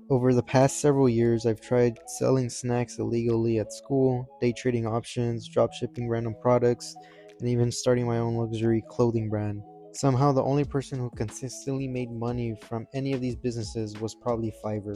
Over the past several years, I've tried selling snacks illegally at school, day trading options, drop shipping random products, and even starting my own luxury clothing brand. Somehow, the only person who consistently made money from any of these businesses was probably Fiverr.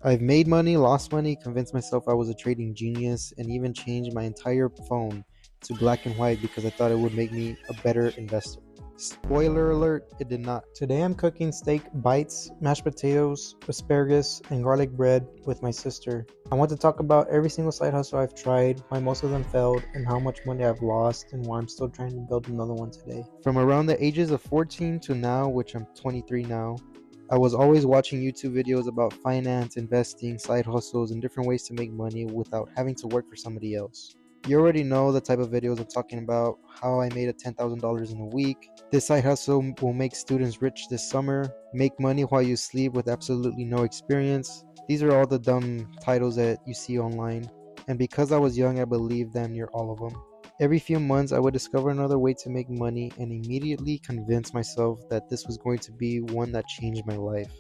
I've made money, lost money, convinced myself I was a trading genius, and even changed my entire phone to black and white because I thought it would make me a better investor. Spoiler alert, it did not. Today I'm cooking steak bites, mashed potatoes, asparagus, and garlic bread with my sister. I want to talk about every single side hustle I've tried, why most of them failed, and how much money I've lost, and why I'm still trying to build another one today. From around the ages of 14 to now, which I'm 23 now, I was always watching YouTube videos about finance, investing, side hustles, and different ways to make money without having to work for somebody else. You already know the type of videos I'm talking about, how I made a $10,000 in a week. This side hustle will make students rich this summer. Make money while you sleep with absolutely no experience. These are all the dumb titles that you see online. And because I was young, I believed damn near all of them. Every few months, I would discover another way to make money and immediately convince myself that this was going to be one that changed my life.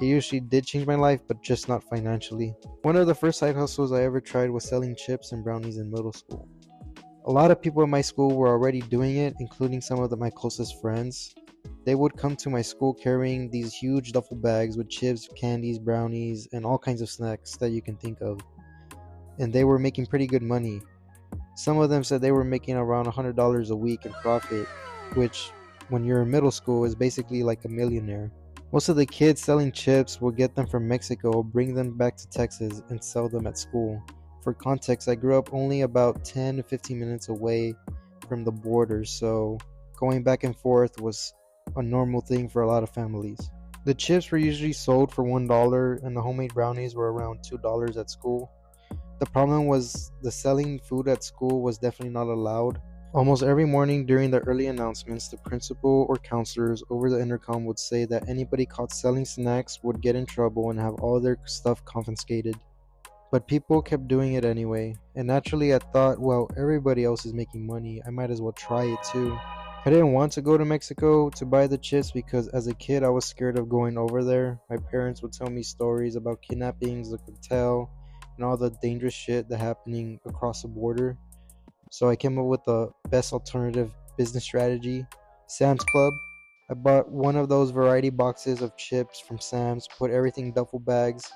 It usually did change my life, but just not financially. One of the first side hustles I ever tried was selling chips and brownies in middle school. A lot of people in my school were already doing it, including some of my closest friends. They would come to my school carrying these huge duffel bags with chips, candies, brownies, and all kinds of snacks that you can think of. And they were making pretty good money. Some of them said they were making around $100 a week in profit, which, when you're in middle school, is basically like a millionaire. Most of the kids selling chips will get them from Mexico, bring them back to Texas, and sell them at school. For context, I grew up only about 10 to 15 minutes away from the border, so going back and forth was a normal thing for a lot of families. The chips were usually sold for $1, and the homemade brownies were around $2 at school. The problem was the selling food at school was definitely not allowed. Almost every morning during the early announcements, the principal or counselors over the intercom would say that anybody caught selling snacks would get in trouble and have all their stuff confiscated. But people kept doing it anyway, and naturally I thought, well, everybody else is making money, I might as well try it too. I didn't want to go to Mexico to buy the chips because as a kid I was scared of going over there. My parents would tell me stories about kidnappings, the cartel, and all the dangerous shit that happening across the border. So I came up with the best alternative business strategy, Sam's Club. I bought one of those variety boxes of chips from Sam's, put everything in duffel bags,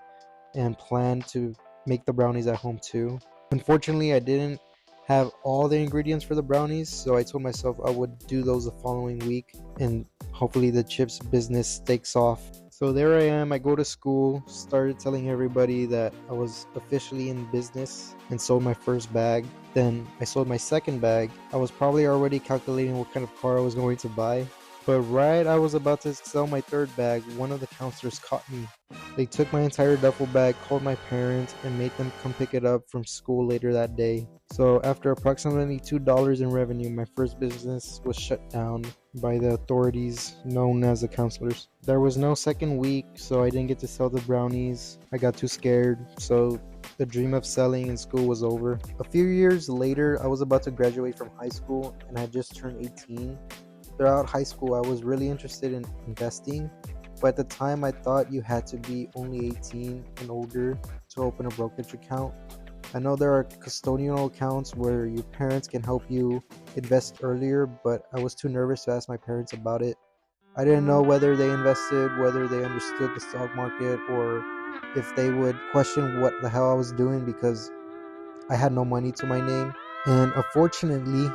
and planned to make the brownies at home too. Unfortunately, I didn't have all the ingredients for the brownies, so I told myself I would do those the following week and hopefully the chips business takes off. So there I am, I go to school, started telling everybody that I was officially in business and sold my first bag. Then I sold my second bag. I was probably already calculating what kind of car I was going to buy. But right I was about to sell my third bag, one of the counselors caught me. They took my entire duffel bag, called my parents, and made them come pick it up from school later that day. So after approximately $2 in revenue, my first business was shut down by the authorities known as the counselors. There was no second week, so I didn't get to sell the brownies. I got too scared, so the dream of selling in school was over. A few years later, I was about to graduate from high school and I had just turned 18. Throughout high school, I was really interested in investing, but at the time I thought you had to be only 18 and older to open a brokerage account. I know there are custodial accounts where your parents can help you invest earlier, but I was too nervous to ask my parents about it. I didn't know whether they invested, whether they understood the stock market, or if they would question what the hell I was doing because I had no money to my name. And unfortunately,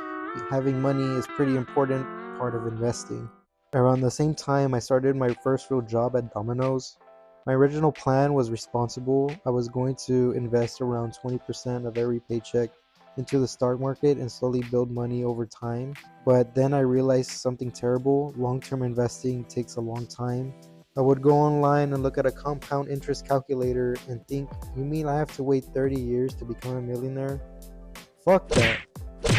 having money is pretty important part of investing. Around the same time, I started my first real job at Domino's. My original plan was responsible. I was going to invest around 20% of every paycheck into the stock market and slowly build money over time. But then I realized something terrible. Long-term investing takes a long time. I would go online and look at a compound interest calculator and think, you mean I have to wait 30 years to become a millionaire? Fuck that.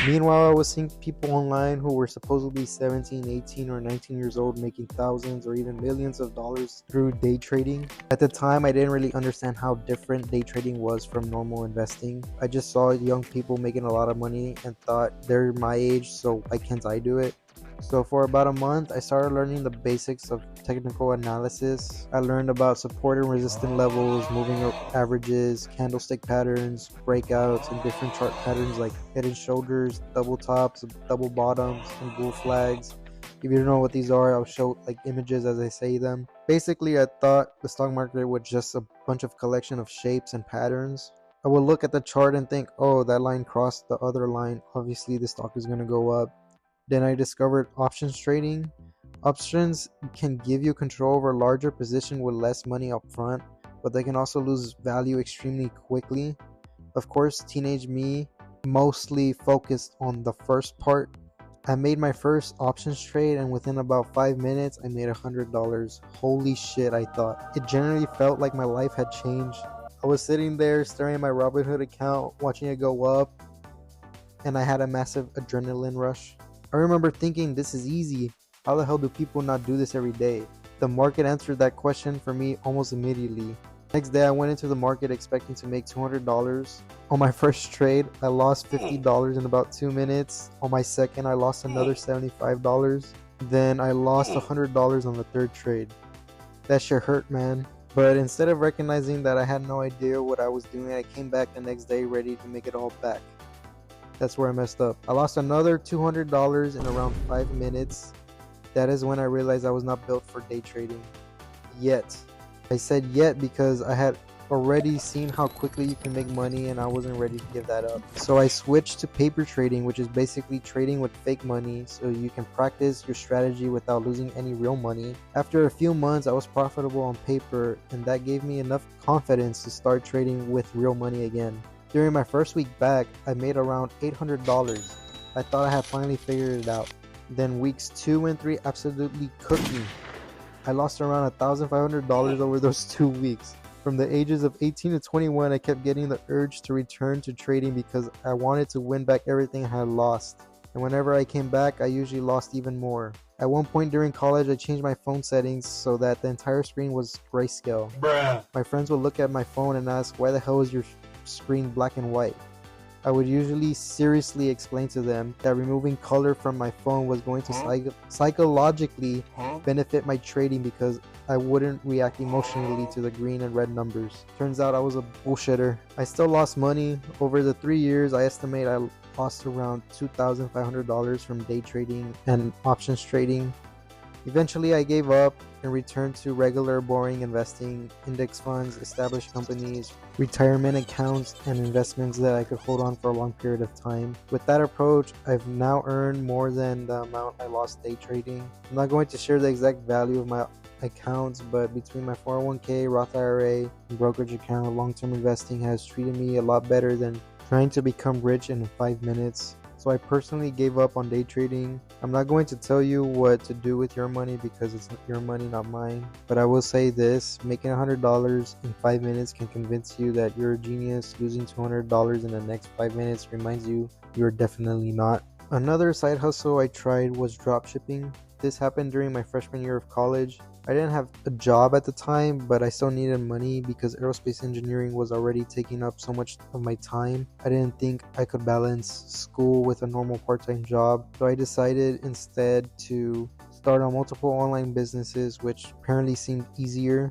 Meanwhile, I was seeing people online who were supposedly 17, 18, or 19 years old making thousands or even millions of dollars through day trading. At the time, I didn't really understand how different day trading was from normal investing. I just saw young people making a lot of money and thought they're my age, so why can't I do it? So for about a month, I started learning the basics of technical analysis. I learned about support and resistance levels, moving averages, candlestick patterns, breakouts, and different chart patterns like head and shoulders, double tops, double bottoms, and bull flags. If you don't know what these are, I'll show like images as I say them. Basically, I thought the stock market was just a bunch of collection of shapes and patterns. I would look at the chart and think, oh, that line crossed the other line. Obviously, the stock is going to go up. Then I discovered options trading. Options can give you control over a larger position with less money up front, but they can also lose value extremely quickly. Of course, teenage me mostly focused on the first part. I made my first options trade, and within about 5 minutes, I made $100. Holy shit, I thought. It generally felt like my life had changed. I was sitting there staring at my Robinhood account, watching it go up, and I had a massive adrenaline rush. I remember thinking, this is easy. How the hell do people not do this every day? The market answered that question for me almost immediately. Next day, I went into the market expecting to make $200. On my first trade, I lost $50 in about 2 minutes. On my second, I lost another $75. Then I lost $100 on the third trade. That shit hurt, man. But instead of recognizing that I had no idea what I was doing, I came back the next day ready to make it all back. That's where I messed up. I lost another $200 in around 5 minutes. That is when I realized I was not built for day trading. Yet. I said yet because I had already seen how quickly you can make money and I wasn't ready to give that up. So I switched to paper trading, which is basically trading with fake money so you can practice your strategy without losing any real money. After a few months, I was profitable on paper, and that gave me enough confidence to start trading with real money again. During my first week back, I made around $800. I thought I had finally figured it out. Then weeks 2 and 3 absolutely cooked me. I lost around $1,500 over those 2 weeks. From the ages of 18 to 21, I kept getting the urge to return to trading because I wanted to win back everything I had lost. And whenever I came back, I usually lost even more. At one point during college, I changed my phone settings so that the entire screen was grayscale. Bruh. My friends would look at my phone and ask, why the hell is your screen black and white? I would usually seriously explain to them that removing color from my phone was going to psychologically benefit my trading because I wouldn't react emotionally to the green and red numbers. Turns out I was a bullshitter. I still lost money. Over the 3 years, I estimate I lost around $2,500 from day trading and options trading. Eventually, I gave up and returned to regular boring investing, index funds, established companies, retirement accounts, and investments that I could hold on for a long period of time. With that approach, I've now earned more than the amount I lost day trading. I'm not going to share the exact value of my accounts, but between my 401k, Roth IRA, and brokerage account, long-term investing has treated me a lot better than trying to become rich in 5 minutes. So I personally gave up on day trading. I'm not going to tell you what to do with your money because it's your money, not mine. But I will say this, making $100 in 5 minutes can convince you that you're a genius. Losing $200 in the next 5 minutes reminds you you're definitely not. Another side hustle I tried was drop shipping. This happened during my freshman year of college. I didn't have a job at the time, but I still needed money because aerospace engineering was already taking up so much of my time. I didn't think I could balance school with a normal part-time job, so I decided instead to start on multiple online businesses, which apparently seemed easier.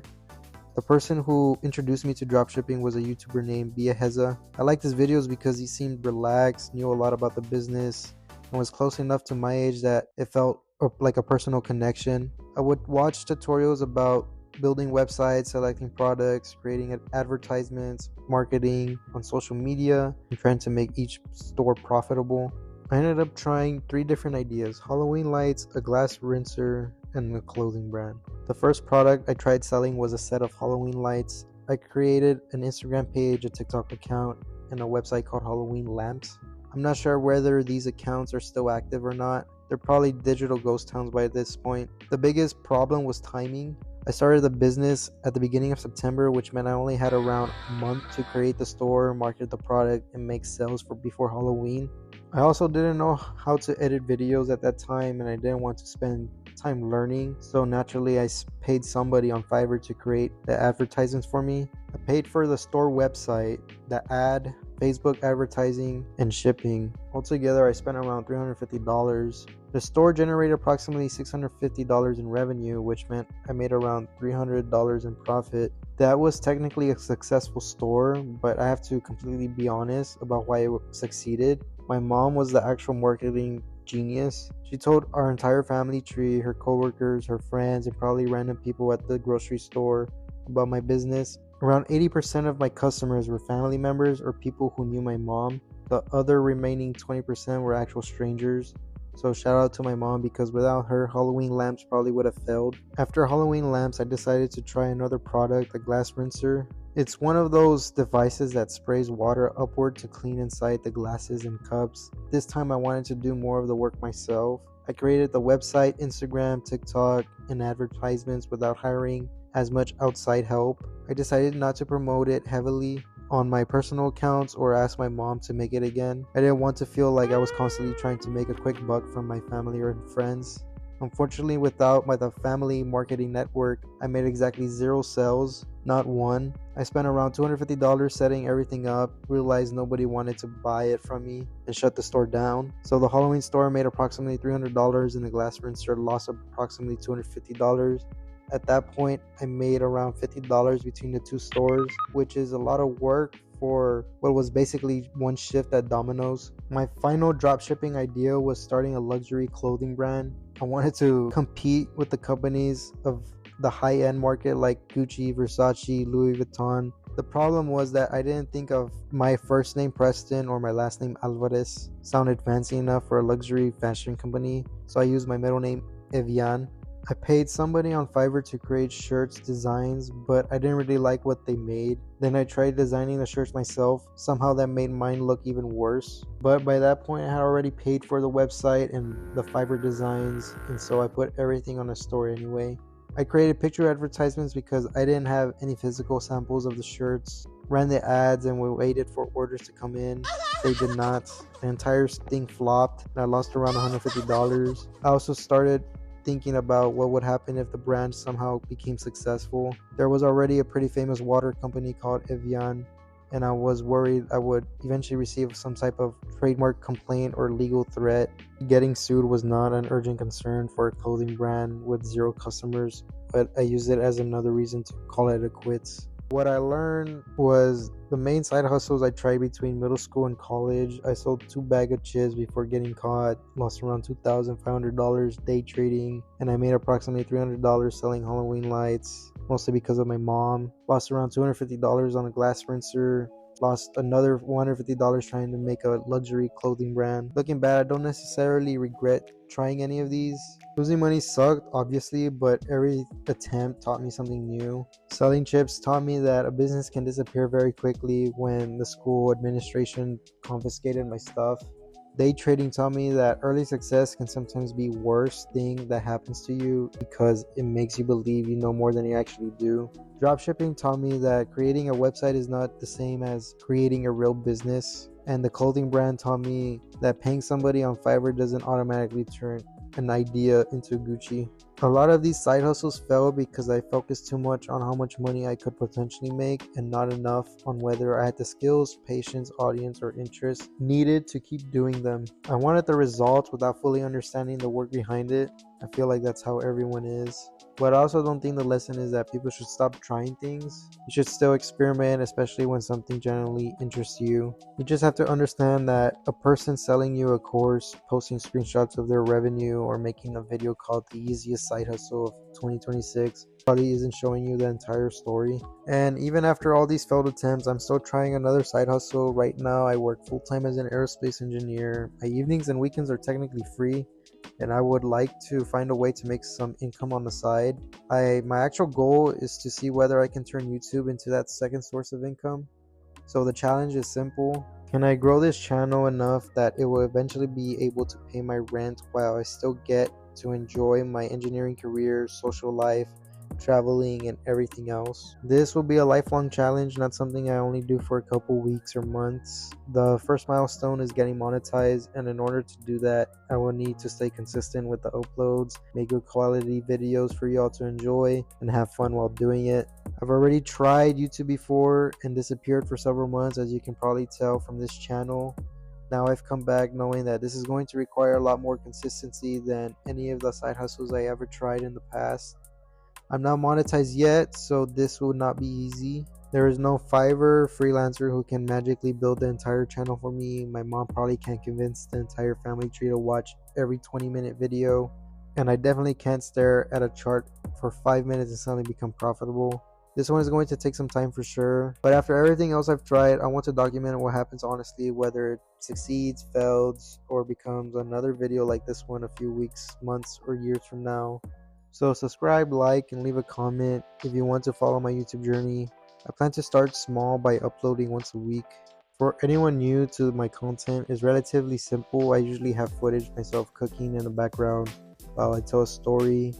The person who introduced me to dropshipping was a YouTuber named Bia Heza. I liked his videos because he seemed relaxed, knew a lot about the business, and was close enough to my age that it felt like a personal connection. I would watch tutorials about building websites, selecting products, creating advertisements, marketing on social media, and trying to make each store profitable. I ended up trying 3 different ideas: Halloween lights, a glass rinser, and a clothing brand. The first product I tried selling was a set of Halloween lights. I created an Instagram page, a TikTok account, and a website called Halloween Lamps. I'm not sure whether these accounts are still active or not. They're probably digital ghost towns by this point. The biggest problem was timing. I started the business at the beginning of September, which meant I only had around a month to create the store, market the product, and make sales for before Halloween. I also didn't know how to edit videos at that time, and I didn't want to spend time learning, so naturally I paid somebody on Fiverr to create the advertisements for me. I paid for the store website, the ad, Facebook advertising, and shipping. Altogether, I spent around $350. The store generated approximately $650 in revenue, which meant I made around $300 in profit. That was technically a successful store, but I have to completely be honest about why it succeeded. My mom was the actual marketing genius. She told our entire family tree, her coworkers, her friends, and probably random people at the grocery store about my business. Around 80% of my customers were family members or people who knew my mom. The other remaining 20% were actual strangers. So shout out to my mom, because without her, Halloween lamps probably would have failed. After Halloween lamps, I decided to try another product, a glass rinser. It's one of those devices that sprays water upward to clean inside the glasses and cups. This time I wanted to do more of the work myself. I created the website, Instagram, TikTok, and advertisements without hiring as much outside help. I decided not to promote it heavily on my personal accounts or ask my mom to make it again. I didn't want to feel like I was constantly trying to make a quick buck from my family or friends. Unfortunately, without the family marketing network, I made exactly 0 sales, not one. I spent around $250 setting everything up, realized nobody wanted to buy it from me, and shut the store down. So the Halloween store made approximately $300 and the glass rinser lost approximately $250. At that point, I made around $50 between the two stores, which is a lot of work for what was basically one shift at Domino's. My final dropshipping idea was starting a luxury clothing brand. I wanted to compete with the companies of the high-end market like Gucci, Versace, Louis Vuitton. The problem was that I didn't think of my first name Preston or my last name Alvarez sounded fancy enough for a luxury fashion company, so I used my middle name Evian. I paid somebody on Fiverr to create shirts designs, but I didn't really like what they made. Then I tried designing the shirts myself. Somehow that made mine look even worse. But by that point, I had already paid for the website and the Fiverr designs, and so I put everything on a store anyway. I created picture advertisements because I didn't have any physical samples of the shirts. Ran the ads and we waited for orders to come in. They did not. The entire thing flopped and I lost around $150. I also started thinking about what would happen if the brand somehow became successful. There was already a pretty famous water company called Evian, and I was worried I would eventually receive some type of trademark complaint or legal threat. Getting sued was not an urgent concern for a clothing brand with 0 customers, but I used it as another reason to call it a quits. What I learned was the main side hustles I tried between middle school and college. I sold 2 bags of chips before getting caught, lost around $2,500 day trading, and I made approximately $300 selling Halloween lights, mostly because of my mom. Lost around $250 on a glass rinser. Lost another $150 trying to make a luxury clothing brand. Looking back, I don't necessarily regret trying any of these. Losing money sucked, obviously, but every attempt taught me something new. Selling chips taught me that a business can disappear very quickly when the school administration confiscated my stuff. Day trading taught me that early success can sometimes be the worst thing that happens to you because it makes you believe you know more than you actually do. Dropshipping taught me that creating a website is not the same as creating a real business. And the clothing brand taught me that paying somebody on Fiverr doesn't automatically turn an idea into Gucci. A lot of these side hustles failed because I focused too much on how much money I could potentially make and not enough on whether I had the skills, patience, audience, or interest needed to keep doing them. I wanted the results without fully understanding the work behind it. I feel like that's how everyone is. But I also don't think the lesson is that people should stop trying things. You should still experiment, especially when something genuinely interests you. You just have to understand that a person selling you a course, posting screenshots of their revenue, or making a video called the easiest side hustle of 2026 probably isn't showing you the entire story. And even after all these failed attempts, I'm still trying another side hustle. Right now, I work full-time as an aerospace engineer. My evenings and weekends are technically free, and I would like to find a way to make some income on the side. My actual goal is to see whether I can turn YouTube into that second source of income. So the challenge is simple. Can I grow this channel enough that it will eventually be able to pay my rent while I still get to enjoy my engineering career, social life, traveling, and everything else. This will be a lifelong challenge, not something I only do for a couple weeks or months. The first milestone is getting monetized, and in order to do that, I will need to stay consistent with the uploads, make good quality videos for y'all to enjoy, and have fun while doing it. I've already tried YouTube before and disappeared for several months, as you can probably tell from this channel. Now I've come back knowing that this is going to require a lot more consistency than any of the side hustles I ever tried in the past. I'm not monetized yet, so this will not be easy. There is no Fiverr freelancer who can magically build the entire channel for me. My mom probably can't convince the entire family tree to watch every 20-minute video. And I definitely can't stare at a chart for 5 minutes and suddenly become profitable. This one is going to take some time for sure. But after everything else I've tried, I want to document what happens honestly, whether it succeeds, fails, or becomes another video like this one a few weeks, months, or years from now. So subscribe, like, and leave a comment if you want to follow my YouTube journey. I plan to start small by uploading once a week. For anyone new to my content, it's relatively simple. I usually have footage myself cooking in the background while I tell a story,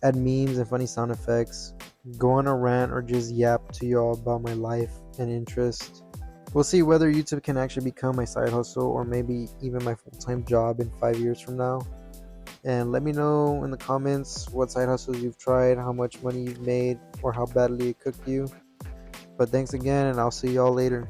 add memes and funny sound effects, go on a rant, or just yap to y'all about my life and interest. We'll see whether YouTube can actually become my side hustle or maybe even my full-time job in 5 years from now. And let me know in the comments what side hustles you've tried, how much money you've made, or how badly it cooked you. But thanks again, and I'll see y'all later.